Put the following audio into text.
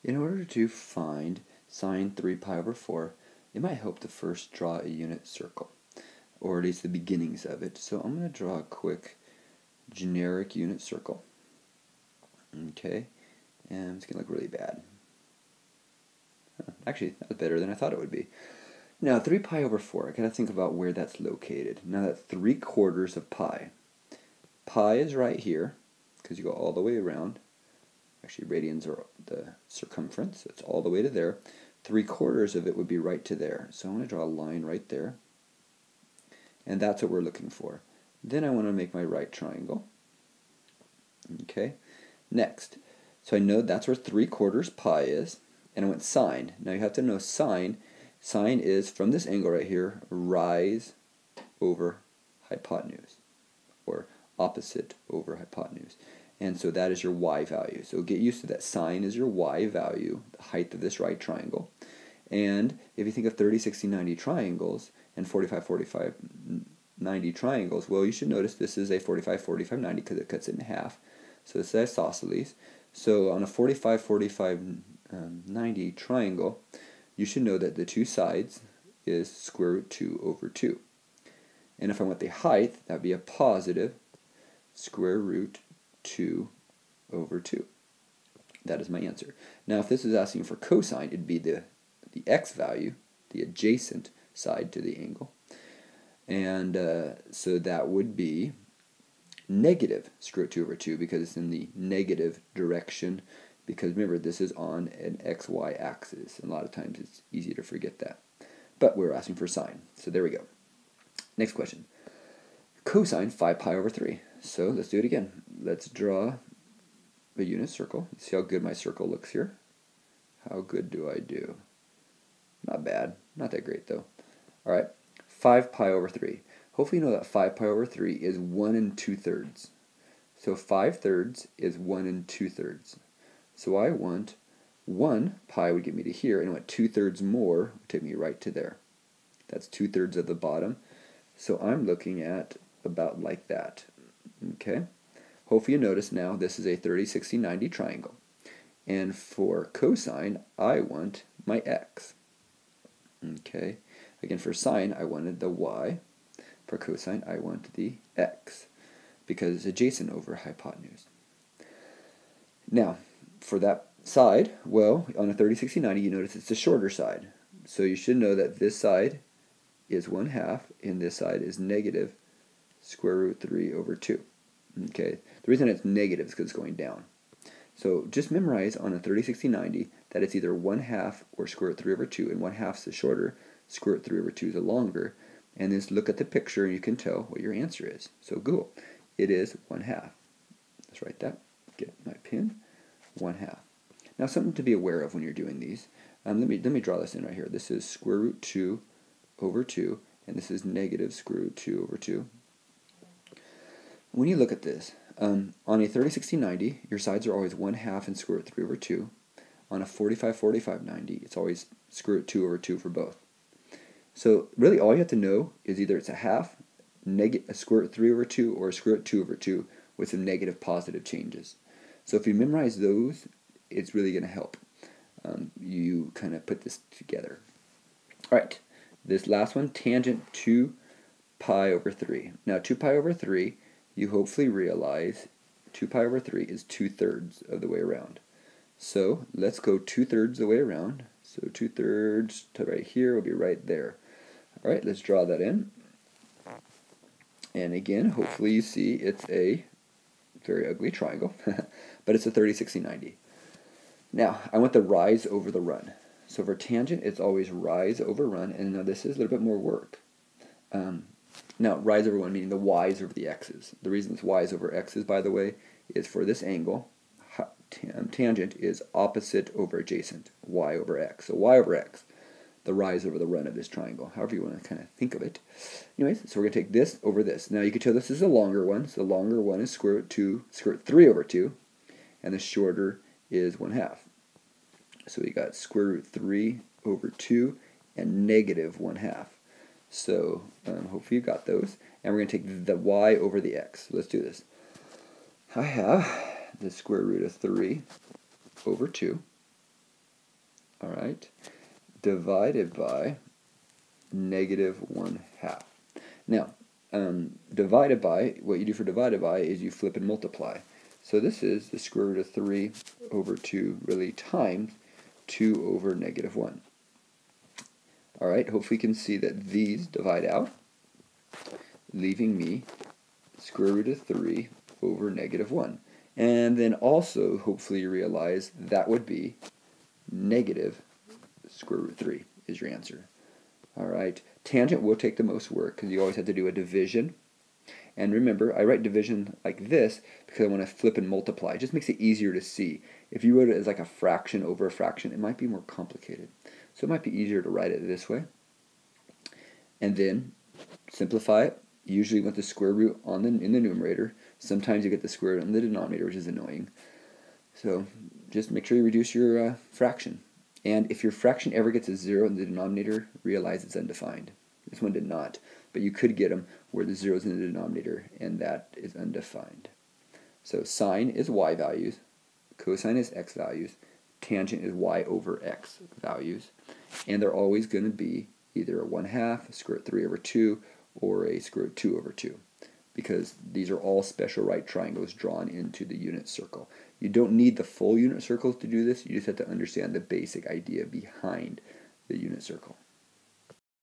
In order to find sine 3 pi over 4, it might help to first draw a unit circle, or at least the beginnings of it. So I'm going to draw a quick generic unit circle. Okay, and it's going to look really bad. Actually, that's better than I thought it would be. Now, 3 pi over 4, I got to think about where that's located. Now, that's 3/4 of pi. Pi is right here, because you go all the way around. Actually, radians are the circumference, so it's all the way to there. 3/4 of it would be right to there. So I'm going to draw a line right there. And that's what we're looking for. Then I want to make my right triangle. Okay, next. So I know that's where 3/4 pi is, and I went sine. Now you have to know sine. Sine is, from this angle right here, rise over hypotenuse, or opposite over hypotenuse. And so that is your y value. So get used to that. Sine is your y value, the height of this right triangle. And if you think of 30, 60, 90 triangles, and 45, 45, 90 triangles, well, you should notice this is a 45, 45, 90 because it cuts it in half. So this is isosceles. So on a 45, 45, 90 triangle, you should know that the two sides is square root 2 over 2. And if I want the height, that would be a positive square root 2 over 2. That is my answer. Now, if this is asking for cosine, it'd be the x value, the adjacent side to the angle. And so that would be negative square root 2 over 2 because it's in the negative direction. Because remember, this is on an xy axis. And a lot of times it's easy to forget that. But we're asking for sine. So there we go. Next question. Cosine 5 pi over 3. So let's do it again. Let's draw a unit circle. Let's see how good my circle looks here. How good do I do? Not bad. Not that great though. Alright. 5 pi over 3. Hopefully you know that 5 pi over 3 is 1 2/3. So 5/3 is 1 2/3. So I want 1 pi would get me to here, and I want 2/3 more would take me right to there. That's 2/3 of the bottom. So I'm looking at about like that. Okay? Hopefully you notice now this is a 30, 60, 90 triangle. And for cosine, I want my x. Okay? Again, for sine, I wanted the y. For cosine, I want the x, because it's adjacent over hypotenuse. Now, for that side, well, on a 30, 60, 90, you notice it's the shorter side. So you should know that this side is 1/2, and this side is negative square root 3 over 2. Okay, the reason it's negative is because it's going down. So just memorize on a 30, 60, 90 that it's either 1/2 or square root 3 over 2, and 1/2 is the shorter, square root 3 over 2 is the longer. And just look at the picture and you can tell what your answer is. So Google, it is 1/2. Let's write that, get my pen, 1/2. Now something to be aware of when you're doing these. Let me draw this in right here. This is square root 2 over 2, and this is negative square root 2 over 2. When you look at this, on a 30, 60, 90, your sides are always 1/2 and square root 3 over 2. On a 45, 45, 90, it's always square root 2 over 2 for both. So really all you have to know is either it's a half, a square root 3 over 2, or a square root 2 over 2 with some negative positive changes. So if you memorize those, it's really going to help you kind of put this together. Alright, this last one, tangent 2 pi over 3. Now 2 pi over 3, you hopefully realize 2 pi over 3 is 2/3 of the way around. So let's go 2/3 the way around. So 2/3 to right here will be right there. Alright, let's draw that in. And again, hopefully you see it's a very ugly triangle, but it's a 30, 60, 90. Now, I want the rise over the run. So for tangent, it's always rise over run, and now this is a little bit more work. Now, rise over 1 meaning the y's over the x's. The reason it's y's over x's, by the way, is for this angle, tangent is opposite over adjacent, y over x. So y over x, the rise over the run of this triangle, however you want to kind of think of it. Anyways, so we're going to take this over this. Now you can tell this is a longer one, so the longer one is square root 3 over 2, and the shorter is 1/2. So we got square root 3 over 2 and negative 1/2. So hopefully you got those. And we're going to take the y over the x. Let's do this. I have the square root of 3 over 2 all right, divided by negative 1/2. Now, divided by, what you do for divided by is you flip and multiply. So this is the square root of 3 over 2, really, times 2 over negative 1. All right, hopefully you can see that these divide out, leaving me square root of 3 over negative 1. And then also, hopefully you realize that would be negative square root 3 is your answer. All right, tangent will take the most work because you always have to do a division. And remember, I write division like this because I want to flip and multiply. It just makes it easier to see. If you wrote it as like a fraction over a fraction, it might be more complicated. So it might be easier to write it this way. And then simplify it, usually with the square root in the numerator. Sometimes you get the square root in the denominator, which is annoying. So just make sure you reduce your fraction. And if your fraction ever gets a 0 in the denominator, realize it's undefined. This one did not, but you could get them where the 0 is in the denominator, and that is undefined. So sine is y values, cosine is x values, tangent is y over x values, and they're always going to be either a 1/2, a square root 3 over 2, or a square root 2 over 2, because these are all special right triangles drawn into the unit circle. You don't need the full unit circles to do this, you just have to understand the basic idea behind the unit circle.